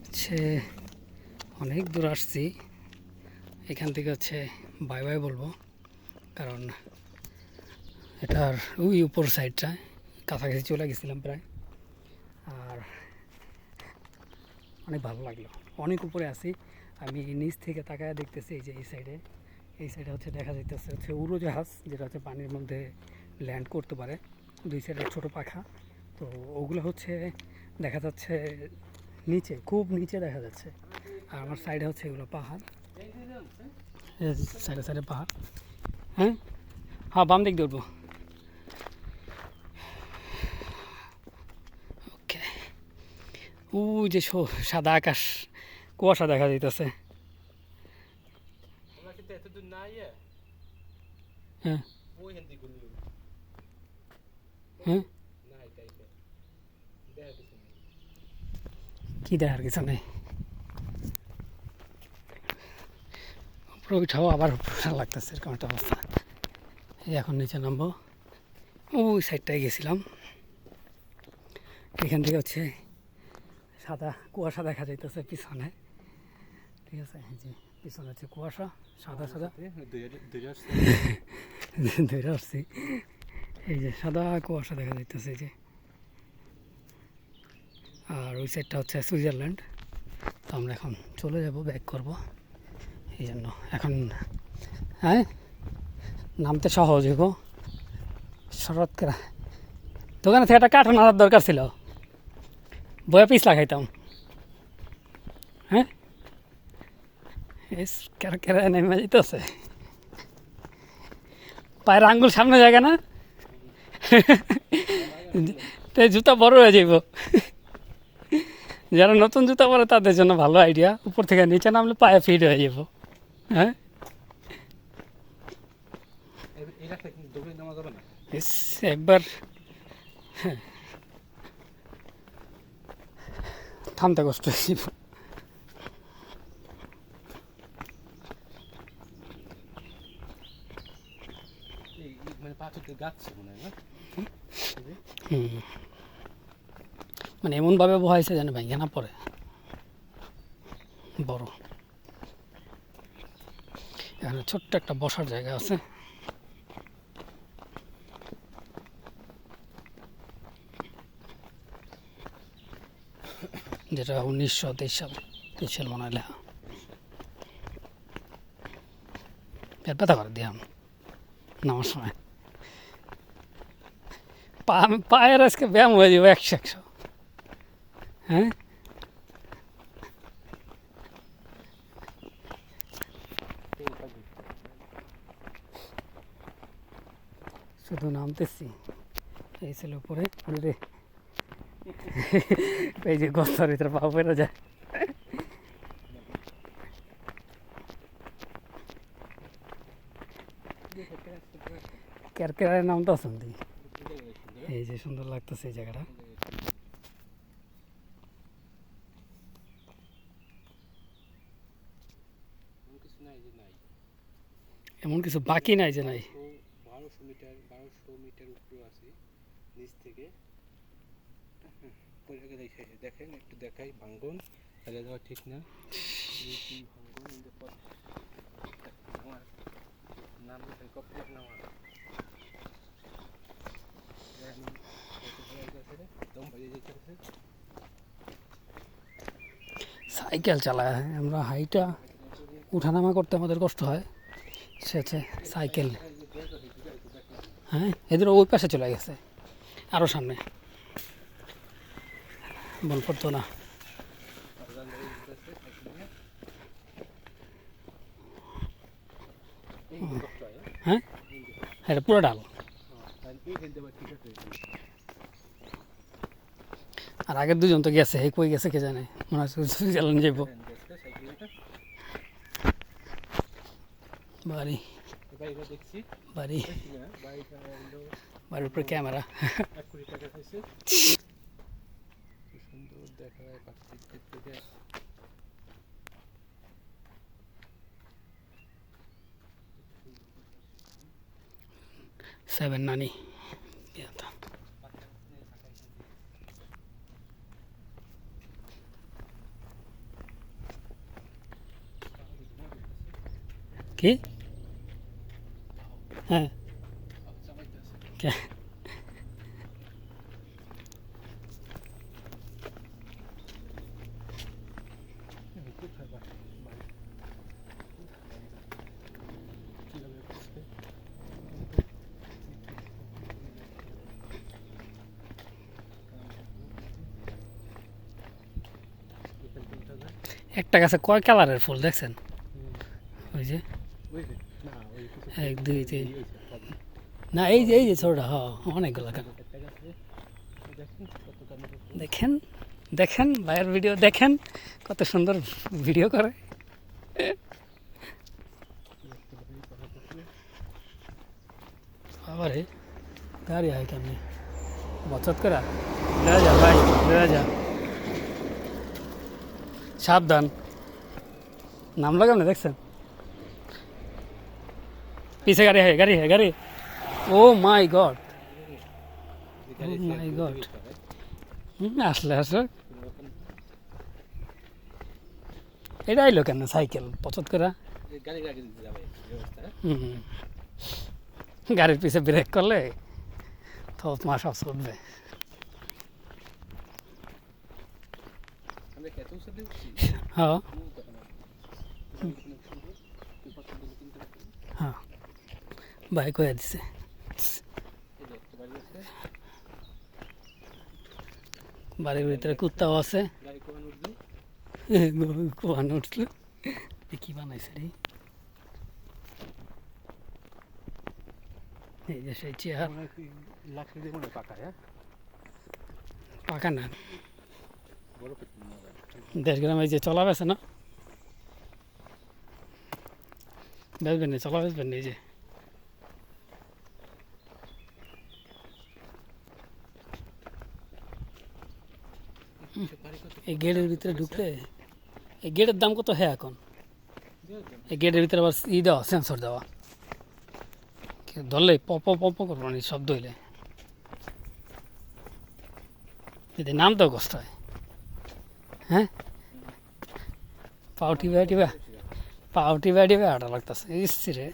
হচ্ছে অনেক দূর আসছি, এখান থেকে হচ্ছে বাই বাই বলবো, কারণ এটার ওই উপর সাইডটা কাছাকাছি চলে গেছিলাম প্রায়। আর অনেক ভালো লাগলো, অনেক উপরে আছি আমি, নিচ থেকে তাকায় দেখতেছি এই যে এই সাইডে হচ্ছে দেখা যাইতেছে হচ্ছে উড়োজাহাজ, যেটা হচ্ছে পানির মধ্যে ল্যান্ড করতে পারে, দুই সাইডে ছোটো পাখা। তো ওগুলো হচ্ছে দেখা যাচ্ছে নিচে, খুব নিচে দেখা যাচ্ছে। আর আমার সাইডে হচ্ছে এগুলো পাহাড়, সাইডে সাইডে পাহাড়। হ্যাঁ হ্যাঁ, বাম দিক দিয়ে উঠবো। ওকে, ও যে সাদা আকাশ, কুয়াশা দেখা যাইতেছে। হ্যাঁ হ্যাঁ, কি দেখার কিছু নেই, উপরে উঠাও আবার উপরে লাগতেছে, এরকম একটা অবস্থা। এই এখন নিচে নামবো, ওই সাইডটায় গেছিলাম, এখান থেকে হচ্ছে সাদা কুয়াশা দেখা যাইতেছে পিছনে, ঠিক আছে, এই যে পিছনে হচ্ছে কুয়াশা সাদা সাদা ধরে আসছি, এই যে সাদা কুয়াশা দেখা যাইতেছে এই যে। আর ওই সাইডটা হচ্ছে সুইজারল্যান্ড। তো আমরা এখন চলে যাব, ব্যাক করব, এই জন্য এখন। হ্যাঁ, নামতে সহজ গো, শরৎ করা দোকানে থেকে একটা কার্টুন আনার দরকার ছিল, বয়া পিছলা খাইতাম। হ্যাঁ, কেরা কেরা নেমে যেতেছে, পায়ের আঙ্গুল সামনে জায়গা না, তো জুতা বড় হয়ে যাইব। যারা নতুন জুতা পরে তাদের জন্য ভালো আইডিয়া, উপর থেকে নিচে নামলে পায়ে ফিট হয়ে যাব। হ্যাঁ, একবার থামতে কষ্ট হয়ে যাব। মানে এমনভাবে বহাইছে যেন ভেঙে না পড়ে, বড়। এখানে ছোট্ট একটা বসার জায়গা আছে, যেটা 1923 সাল মনে হয় লেখা। পেট ব্যথা করে দিলাম নামার সময়, পায়ের আজকে ব্যায়াম হয়ে যাবে 100। হ্যাঁ, শুধু নামতেছি, এই ছিল উপরে রে, এই যে গস্তার ভিতরে পা বেরো যায়। কেরকেরার নাম তো শুনতি, এই যে সুন্দর লাগতেছে এই জায়গাটা। এমন কিছু বাকি নাই যে নাই। 1200 মিটার উপরে আছে নিচ থেকে। দেখেন একটু দেখাই ভাঙ্গন, তাহলে দেওয়া ঠিক না। আমার নাম হেলিকপ্টার নামা সাইকেল চালায় আমরা, হাইটা উঠানামা করতে আমাদের কষ্ট হয়, সে হচ্ছে সাইকেল। হ্যাঁ, এদের ওই পাশে চলে গেছে, আরও সামনে বল পড়তো না। হ্যাঁ, এটা পুরো ডাল। আর আগের দুজন তো গেছে, হে কই গেছে কে জানে, মনে হচ্ছে সুইজারল্যান্ড যাইব। বাড়ি বাড়ি বাড়ির উপরে ক্যামেরা। সুন্দর দেখা যায় প্রাকৃতিক থেকে। 7 নানি। কি হ্যাঁ কে কোথায় বাড়ি বাড়ি কিভাবে করছে এখান তিনটা যায় একটা গাছে কয় কালারের ফুল দেখছেন ওই যে ওই যে না ওই কিছু এক দুই তিন এই যে সবই। না এই যে ছোটটা অনেকগুলো কালার একটা গাছে দেখুন কত টমেটো ফুল। দেখেন দেখেন ভাইয়ের ভিডিও দেখেন কত সুন্দর ভিডিও করে দেখতে পারি কথা করছে। আবার গাড়ি হয় কেমনি বচত করা দেওয়া যা ভাই দেওয়া যা সাবধান নাম লাগাম না দেখছেন পিছে গাড়ি হয় গাড়ি ও মাই গড গাড়ি Oh my side God. দিয়ে দিতে হয়। আসলে আসলে কোনোরকম এটা আইলো কেন সাইকেল পচত করা এই গাড়ি আগে দিতে যাবে ব্যবস্থা হ্যাঁ? গাড়ির পিছে ব্রেক করলে তো তোমার সব চলবে আমরা খেতে সাথে উঠছি হ্যাঁ কোনো কথা না গাড়ি কোনো সুন্দর তুই পছন্দ হলে কিনতে পারবি হ্যাঁ বাইক হয়ে দিছে এই যে একটা বাড়ি আছে বাড়ির ভিতরে কুত্তাও আছে গাড়ি কোন উঠবি কোয়ান উঠলো কি বানাইছে রে এই যে সেই চেয়ার মনে হয় কি লাকড়ি দিয়ে মনে হয় পাকা হ্যাঁ পাকা না বড় পেট মনে হয় 1.5 গ্রাম এই যে চলা বেছে না বেচবেন না চলা বেচবেন না এই যে বাড়ি কত এই গেটের ভিতরে ঢুকলে এই গেটের দাম কত হ্যাঁ এখন দিয়ে দেন এই গেটের ভিতরে আবার দেওয়া সেন্সর দেওয়া ধরলে পপ পপ করবো না শব্দ হইলে যদি নামতেও কষ্ট হয় হ্যাঁ পাউটি ব্যাটি বা পাউটি ব্যাটি বা আটা লাগতেছে ইস রে